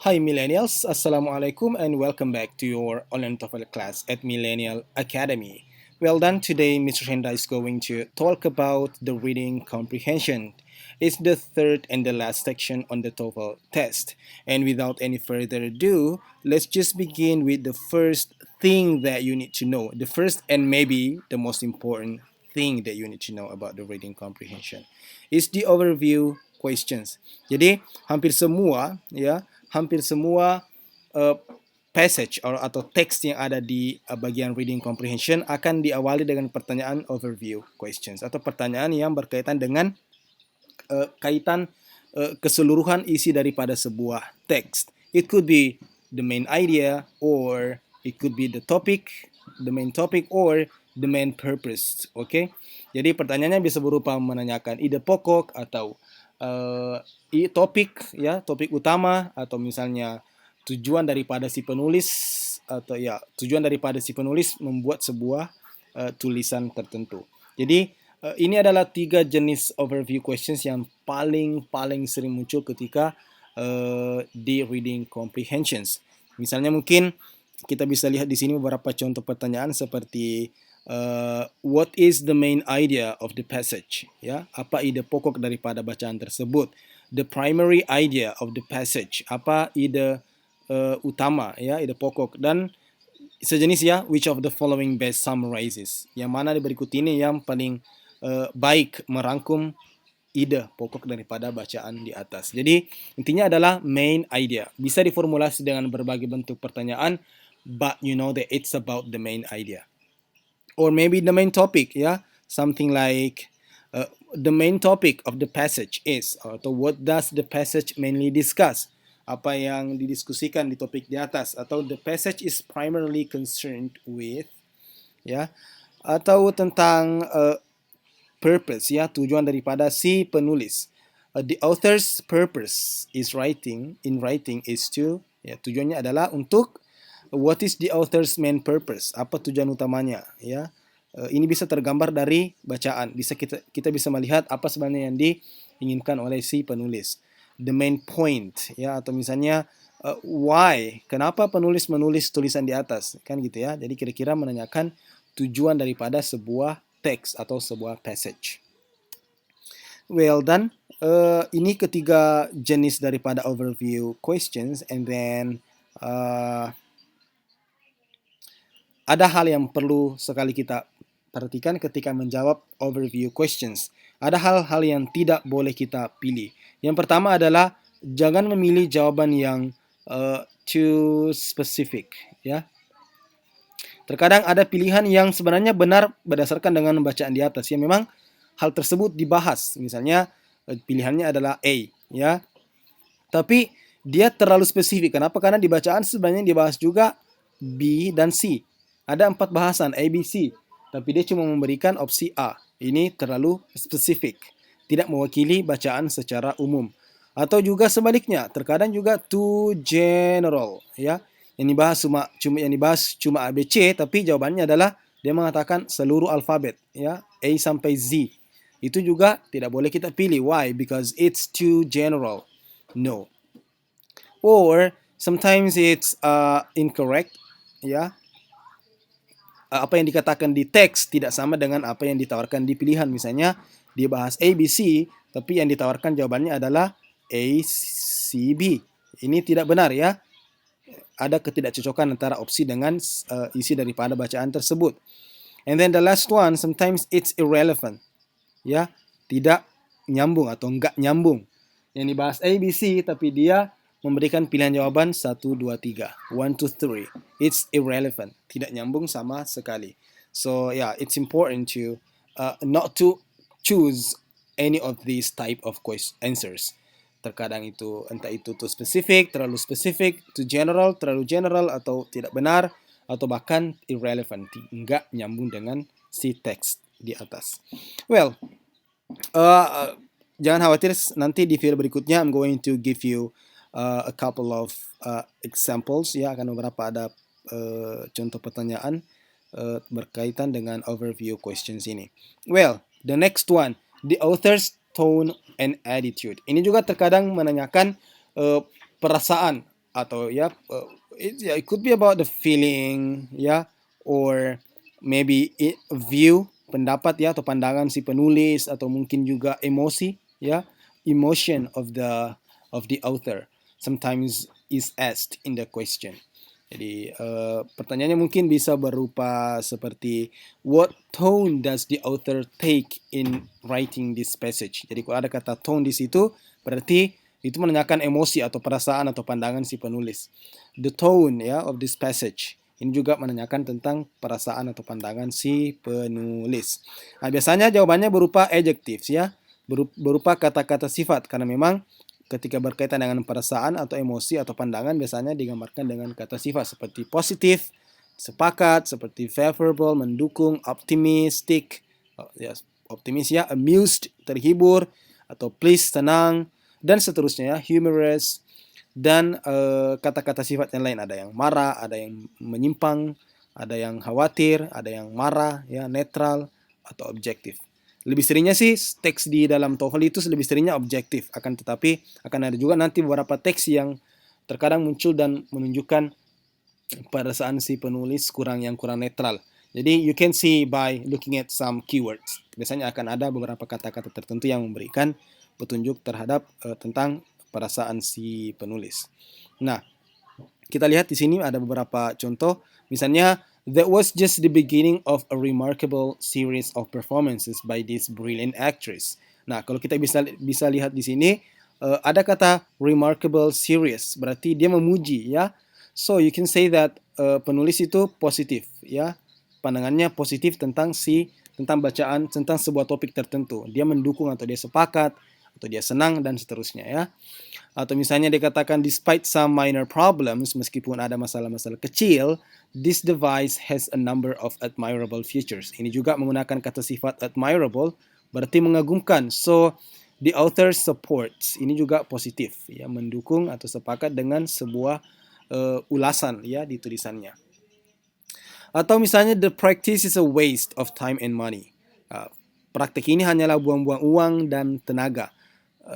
Hi millennials, Assalamualaikum and welcome back to your online TOEFL class at Millennial Academy. Well done, today Mr. Shenda is going to talk about the reading comprehension. It's the third and the last section on the TOEFL test. And without any further ado, let's just begin with the first thing that you need to know. The first and maybe the most important thing that you need to know about the reading comprehension is the overview questions. Jadi hampir semua uh, passage atau teks yang ada di bagian reading comprehension akan diawali dengan pertanyaan overview questions atau pertanyaan yang berkaitan dengan keseluruhan isi daripada sebuah teks. It could be the main idea, or it could be the main topic, or the main purpose. Okay? Jadi pertanyaannya bisa berupa menanyakan ide pokok atau topik utama, atau misalnya tujuan daripada si penulis, atau tujuan daripada si penulis membuat sebuah tulisan tertentu. Jadi ini adalah 3 jenis overview questions yang paling sering muncul ketika di reading comprehensions. Misalnya mungkin kita bisa lihat di sini beberapa contoh pertanyaan seperti what is the main idea of the passage? Ya, apa ide pokok daripada bacaan tersebut? The primary idea of the passage. Apa ide utama, ya, ide pokok, dan sejenis, ya, which of the following best summarizes? Yang mana di berikut ini yang paling baik merangkum ide pokok daripada bacaan di atas. Jadi intinya adalah main idea. Bisa diformulasi dengan berbagai bentuk pertanyaan, but you know that it's about the main idea. Or maybe the main topic, ya. Something like the main topic of the passage is, atau what does the passage mainly discuss? Apa yang didiskusikan di topik di atas, atau the passage is primarily concerned with, ya, atau tentang purpose, ya, tujuan daripada si penulis. The author's purpose in writing is to, ya, tujuannya adalah untuk. What is the author's main purpose? Apa tujuan utamanya, ya? Ini bisa tergambar dari bacaan. Kita bisa melihat apa sebenarnya yang diinginkan oleh si penulis. The main point, ya, atau misalnya why? Kenapa penulis menulis tulisan di atas? Kan gitu, ya. Jadi kira-kira menanyakan tujuan daripada sebuah teks atau sebuah passage. Well done. Ini ketiga jenis daripada overview questions, and then ada hal yang perlu sekali kita perhatikan ketika menjawab overview questions. Ada hal-hal yang tidak boleh kita pilih. Yang pertama adalah jangan memilih jawaban yang too specific, ya. Terkadang ada pilihan yang sebenarnya benar berdasarkan dengan bacaan di atas, ya, memang hal tersebut dibahas. Misalnya pilihannya adalah A, ya. Tapi dia terlalu spesifik. Kenapa? Karena di bacaan sebenarnya dibahas juga B dan C. Ada 4 bahasan A, B, C. Tapi dia cuma memberikan opsi A. Ini terlalu spesifik. Tidak mewakili bacaan secara umum. Atau juga sebaliknya, terkadang juga too general, ya. Yang dibahas cuma A, B, C, tapi jawabannya adalah dia mengatakan seluruh alfabet, ya, A sampai Z. Itu juga tidak boleh kita pilih. Why? Because it's too general. No. Or sometimes it's incorrect, ya. Apa yang dikatakan di teks tidak sama dengan apa yang ditawarkan di pilihan. Misalnya dia bahas A, B, C, tapi yang ditawarkan jawabannya adalah A, C, B. Ini tidak benar, ya. Ada ketidakcocokan antara opsi dengan isi daripada bacaan tersebut. And then the last one, sometimes it's irrelevant, ya, tidak nyambung atau enggak nyambung. Yang dibahas A, B, C, tapi dia memberikan pilihan jawaban 1, 2, 3. 1, 2, 3. It's irrelevant. Tidak nyambung sama sekali. So, yeah, it's important to not to choose any of these type of answers. Terkadang itu, entah itu too specific, terlalu spesifik, too general, terlalu general, atau tidak benar, atau bahkan irrelevant. Enggak nyambung dengan si teks di atas. Well, jangan khawatir, nanti di video berikutnya I'm going to give you a couple of examples, ya, akan beberapa ada contoh pertanyaan berkaitan dengan overview questions ini. Well, the next one, the author's tone and attitude. Ini juga terkadang menanyakan perasaan atau ya it could be about the feeling ya, or maybe view, pendapat ya atau pandangan si penulis, atau mungkin juga emosi ya, emotion of the author sometimes is asked in the question. Jadi pertanyaannya mungkin bisa berupa seperti what tone does the author take in writing this passage. Jadi kalau ada kata tone di situ berarti itu menanyakan emosi atau perasaan atau pandangan si penulis. The tone ya of this passage. Ini juga menanyakan tentang perasaan atau pandangan si penulis. Nah, biasanya jawabannya berupa adjectives ya, berupa kata-kata sifat karena memang ketika berkaitan dengan perasaan atau emosi atau pandangan biasanya digambarkan dengan kata sifat seperti positif, sepakat, seperti favorable, mendukung, optimistic, optimis ya, amused, terhibur, atau pleased, senang, dan seterusnya ya, humorous, dan kata-kata sifat yang lain, ada yang marah, ada yang menyimpang, ada yang khawatir, ada yang marah, ya, netral, atau objektif. Lebih seringnya sih teks di dalam TOEFL itu lebih seringnya objektif, akan tetapi akan ada juga nanti beberapa teks yang terkadang muncul dan menunjukkan perasaan si penulis kurang netral. Jadi you can see by looking at some keywords. Biasanya akan ada beberapa kata-kata tertentu yang memberikan petunjuk terhadap tentang perasaan si penulis. Nah, kita lihat di sini ada beberapa contoh. Misalnya, that was just the beginning of a remarkable series of performances by this brilliant actress. Nah, kalau kita bisa lihat di sini ada kata remarkable series, berarti dia memuji ya. So you can say that penulis itu positif ya, pandangannya positif tentang bacaan tentang sebuah topik tertentu. Dia mendukung atau dia sepakat atau dia senang dan seterusnya ya. Atau misalnya dikatakan despite some minor problems, meskipun ada masalah-masalah kecil, this device has a number of admirable features. Ini juga menggunakan kata sifat admirable, berarti mengagumkan. So the author supports. Ini juga positif, ya, mendukung atau sepakat dengan sebuah ulasan ya di tulisannya. Atau misalnya the practice is a waste of time and money. Praktek ini hanyalah buang-buang uang dan tenaga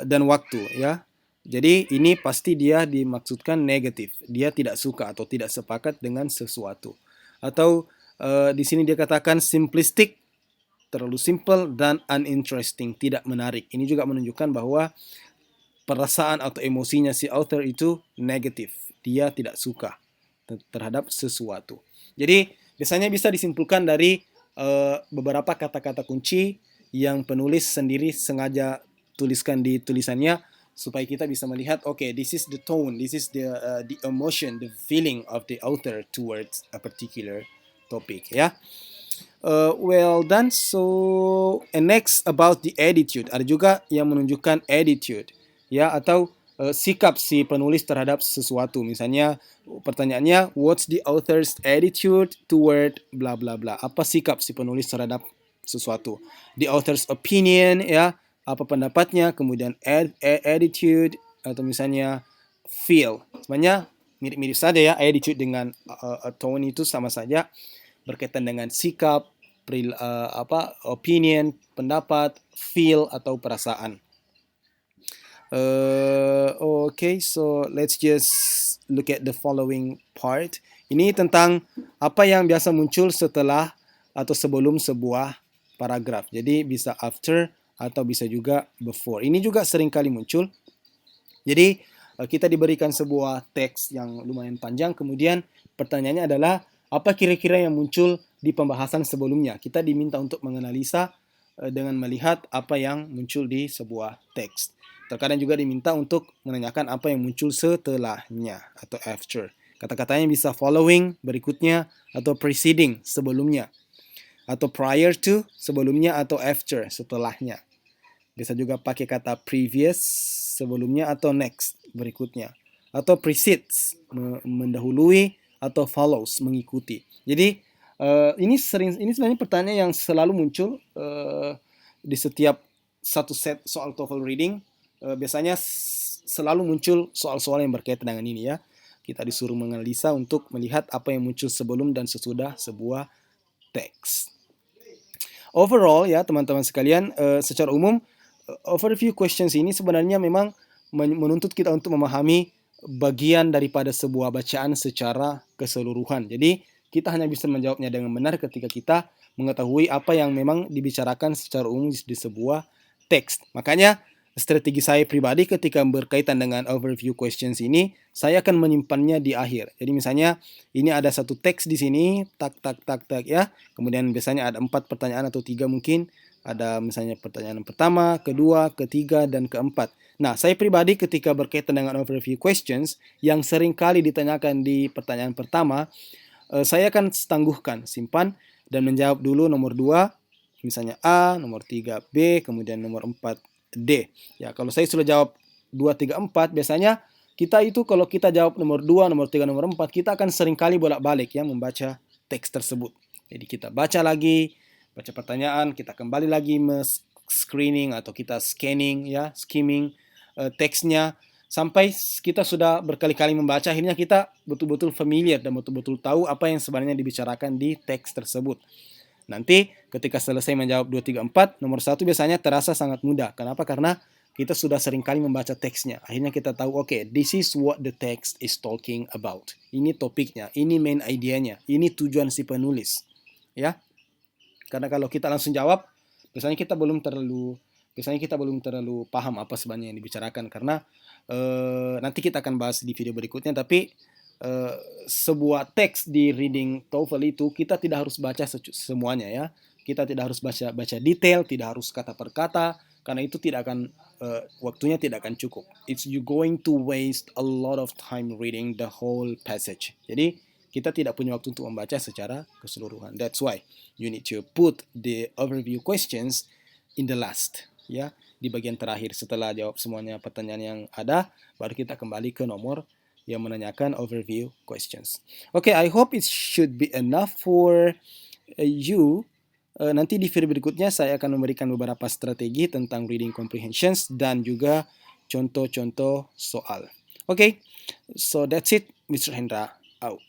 dan waktu ya. Jadi ini pasti dia dimaksudkan negatif. Dia tidak suka atau tidak sepakat dengan sesuatu. Atau di sini dia katakan simplistic, terlalu simple, dan uninteresting, tidak menarik. Ini juga menunjukkan bahwa perasaan atau emosinya si author itu negatif. Dia tidak suka terhadap sesuatu. Jadi biasanya bisa disimpulkan dari beberapa kata-kata kunci yang penulis sendiri sengaja tuliskan di tulisannya, supaya kita bisa melihat, okay, this is the tone, this is the emotion, the feeling of the author towards a particular topic, ya. Well done. So, and next about the attitude. Ada juga yang menunjukkan attitude, ya, atau sikap si penulis terhadap sesuatu. Misalnya pertanyaannya, what's the author's attitude toward bla bla bla? Apa sikap si penulis terhadap sesuatu? The author's opinion, ya, apa pendapatnya, kemudian attitude, atau misalnya feel. Sebenarnya mirip-mirip saja ya, attitude dengan tone itu sama saja, berkaitan dengan sikap, opinion, pendapat, feel atau perasaan. Okay, so let's just look at the following part. Ini tentang apa yang biasa muncul setelah atau sebelum sebuah paragraf. Jadi bisa after atau bisa juga before. Ini juga sering kali muncul. Jadi kita diberikan sebuah teks yang lumayan panjang, kemudian pertanyaannya adalah apa kira-kira yang muncul di pembahasan sebelumnya. Kita diminta untuk menganalisa dengan melihat apa yang muncul di sebuah teks. Terkadang juga diminta untuk menanyakan apa yang muncul setelahnya atau after. Kata-katanya bisa following, berikutnya, atau preceding, sebelumnya. Atau prior to, sebelumnya, atau after, setelahnya. Bisa juga pakai kata previous, sebelumnya, atau next, berikutnya. Atau precedes, mendahului, atau follows, mengikuti. Jadi ini sebenarnya pertanyaan yang selalu muncul di setiap satu set soal TOEFL reading. Biasanya selalu muncul soal-soal yang berkaitan dengan ini ya. Kita disuruh menganalisa untuk melihat apa yang muncul sebelum dan sesudah sebuah teks. Overall ya teman-teman sekalian, secara umum overview questions ini sebenarnya memang menuntut kita untuk memahami bagian daripada sebuah bacaan secara keseluruhan. Jadi kita hanya bisa menjawabnya dengan benar ketika kita mengetahui apa yang memang dibicarakan secara umum di sebuah teks. Makanya strategi saya pribadi ketika berkaitan dengan overview questions ini, saya akan menyimpannya di akhir. Jadi misalnya ini ada satu teks di sini, tak tak tak tak ya. Kemudian biasanya ada 4 pertanyaan atau 3 mungkin. Ada misalnya pertanyaan pertama, kedua, ketiga, dan keempat. Nah, saya pribadi ketika berkaitan dengan overview questions yang sering kali ditanyakan di pertanyaan pertama, saya akan tangguhkan, simpan, dan menjawab dulu nomor 2, misalnya A, nomor 3 B, kemudian nomor 4 D. Ya, kalau saya sudah jawab 2, 3, 4, biasanya kita itu kalau kita jawab nomor 2, nomor 3, nomor 4, kita akan sering kali bolak-balik ya membaca teks tersebut. Jadi kita baca lagi, baca pertanyaan, kita kembali lagi screening atau kita scanning ya, skimming teksnya sampai kita sudah berkali-kali membaca, akhirnya kita betul-betul familiar dan betul-betul tahu apa yang sebenarnya dibicarakan di teks tersebut. Nanti ketika selesai menjawab 2, 3, 4, nomor 1 biasanya terasa sangat mudah. Kenapa? Karena kita sudah sering kali membaca teksnya. Akhirnya kita tahu, oke, this is what the text is talking about. Ini topiknya, ini main idenya, ini tujuan si penulis. Ya. Karena kalau kita langsung jawab, biasanya kita belum terlalu paham apa sebenarnya yang dibicarakan, karena nanti kita akan bahas di video berikutnya, tapi sebuah teks di reading TOEFL itu kita tidak harus baca semuanya ya. Kita tidak harus baca detail, tidak harus kata per kata, karena itu tidak akan waktunya tidak akan cukup. It's you going to waste a lot of time reading the whole passage. Jadi kita tidak punya waktu untuk membaca secara keseluruhan. That's why you need to put the overview questions in the last, ya, di bagian terakhir. Setelah jawab semuanya pertanyaan yang ada, baru kita kembali ke nomor yang menanyakan overview questions. Okay, I hope it should be enough for you. Nanti di video berikutnya saya akan memberikan beberapa strategi tentang reading comprehensions dan juga contoh-contoh soal. Okay, so that's it. Mr. Hendra out.